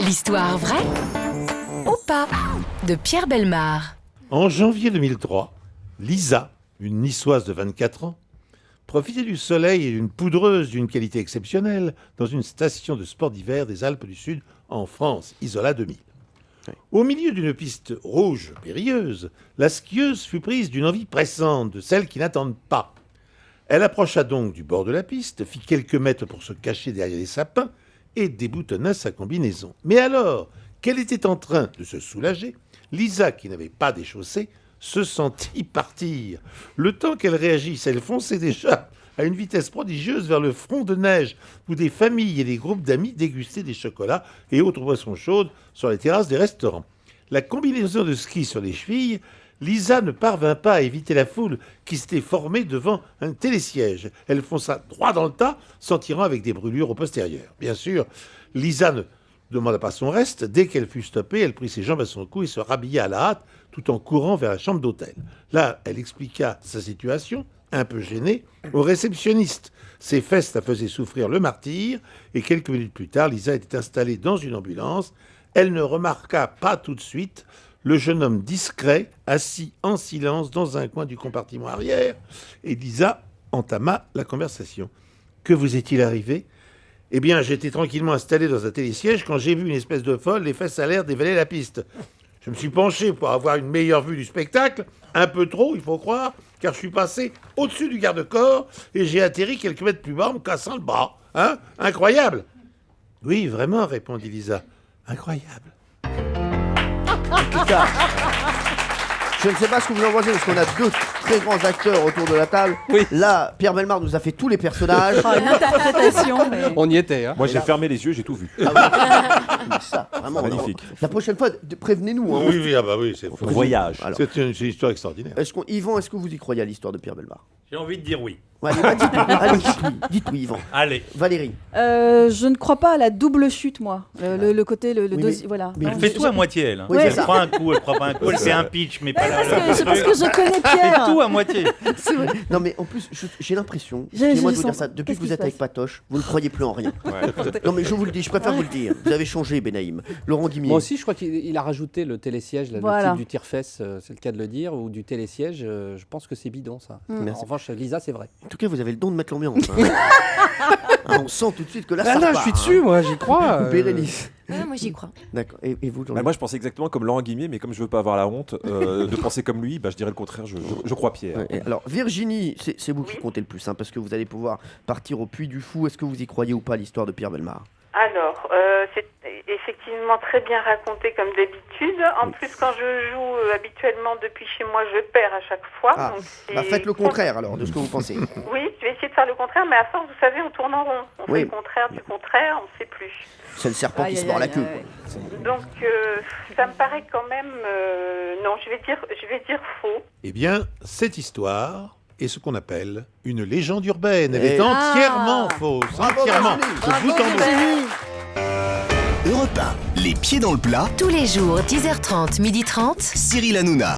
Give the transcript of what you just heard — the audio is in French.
L'histoire vraie ou pas de Pierre Bellemare. En janvier 2003, Lisa, une niçoise de 24 ans, profitait du soleil et d'une poudreuse d'une qualité exceptionnelle dans une station de sport d'hiver des Alpes du Sud en France, Isola 2000. Au milieu d'une piste rouge périlleuse, la skieuse fut prise d'une envie pressante, de celles qui n'attendent pas. Elle approcha donc du bord de la piste, fit quelques mètres pour se cacher derrière les sapins et déboutonna sa combinaison. Mais alors qu'elle était en train de se soulager, Lisa, qui n'avait pas déchaussé, se sentit partir. Le temps qu'elle réagisse, elle fonçait déjà à une vitesse prodigieuse vers le front de neige où des familles et des groupes d'amis dégustaient des chocolats et autres boissons chaudes sur les terrasses des restaurants. La combinaison de ski sur les chevilles, Lisa ne parvint pas à éviter la foule qui s'était formée devant un télésiège. Elle fonça droit dans le tas, s'en tirant avec des brûlures au postérieur. Bien sûr, Lisa ne demanda pas son reste. Dès qu'elle fut stoppée, elle prit ses jambes à son cou et se rhabilla à la hâte, tout en courant vers la chambre d'hôtel. Là, elle expliqua sa situation, un peu gênée, au réceptionniste. Ses fesses la faisaient souffrir le martyre, et quelques minutes plus tard, Lisa était installée dans une ambulance. Elle ne remarqua pas tout de suite le jeune homme discret, assis en silence dans un coin du compartiment arrière, et Lisa entama la conversation. « Que vous est-il arrivé ?» « Eh bien, j'étais tranquillement installé dans un télésiège quand j'ai vu une espèce de folle, les fesses à l'air, dévaler la piste. Je me suis penché pour avoir une meilleure vue du spectacle, un peu trop, il faut croire, car je suis passé au-dessus du garde-corps et j'ai atterri quelques mètres plus bas en me cassant le bras. Hein ? Incroyable !»« Oui, vraiment, répondit Lisa. Incroyable. » En tout cas, je ne sais pas ce que vous en pensez, parce qu'on a deux très grands acteurs autour de la table. Oui. Là, Pierre Bellemare nous a fait tous les personnages. Une interprétation. Mais... On y était, hein. Moi j'ai fermé les yeux, j'ai tout vu. Ça, vraiment. Magnifique. La prochaine fois, prévenez-nous. Hein. Oui, ah bah oui, c'est Voyage. Alors, c'est une histoire extraordinaire. Yvan, est-ce que vous y croyez à l'histoire de Pierre Bellemare? J'ai envie de dire oui. Ouais, allez, allez, dites-oui, Yvan. Allez. Valérie. Je ne crois pas à la double chute, moi. Le côté, le Oui, deuxième, mais- voilà. mais Non, Elle vous- fait tout à moitié, elle. Hein. Oui, c'est Elle ça. prend un coup, elle prend pas un coup, elle fait un pitch, mais pas c'est parce que je connais Elle fait Pierre. tout à moitié. C'est vrai. Non, mais en plus, j'ai l'impression, Je excusez-moi de vous sens- dire ça, depuis qu'est-ce que vous qui êtes se avec passe Patoche, vous ne croyez plus en rien. Non, mais je vous le dis, je préfère vous le dire. Vous avez changé, Benaïm. Laurent Guimier. Moi aussi, je crois qu'il a rajouté le télésiège, là, Voilà. le type du tire-fesse, c'est le cas de le dire, ou du télésiège. Je pense que c'est bidon, ça. Merci. En revanche, Lisa, c'est vrai. En tout cas, vous avez le don de mettre l'ambiance. Hein. Ah, on sent tout de suite que là, ça là, je repart, suis dessus, hein. moi, j'y crois. Bérénice. Moi j'y crois. D'accord. Et vous, Jean-Luc? Bah, moi je pensais exactement comme Laurent Guimier, mais comme je veux pas avoir la honte de penser comme lui, bah, je dirais le contraire, je crois Pierre. Ouais, et alors, Virginie, c'est vous qui comptez le plus, hein, parce que vous allez pouvoir partir au Puy du Fou. Est-ce que vous y croyez ou pas à l'histoire de Pierre Bellemare? Alors, c'est effectivement très bien raconté comme d'habitude. En plus, quand je joue habituellement depuis chez moi, je perds à chaque fois. Ah, donc bah faites le contraire alors de ce que vous pensez. Oui, je vais essayer de faire le contraire, mais à force, vous savez, on tourne en rond. On Oui. fait le contraire du contraire, on ne sait plus. C'est le serpent qui Aïe, se aïe, mord la aïe, queue. aïe. quoi. Donc, ça me paraît quand même... non, je vais dire faux. Eh bien, cette histoire est ce qu'on appelle une légende urbaine. Elle Eh. est entièrement fausse, Bravo, entièrement, Virginie. de bout en bout. Europe 1, les pieds dans le plat, Tous les jours, 10h30, 12h30. Cyril Hanouna.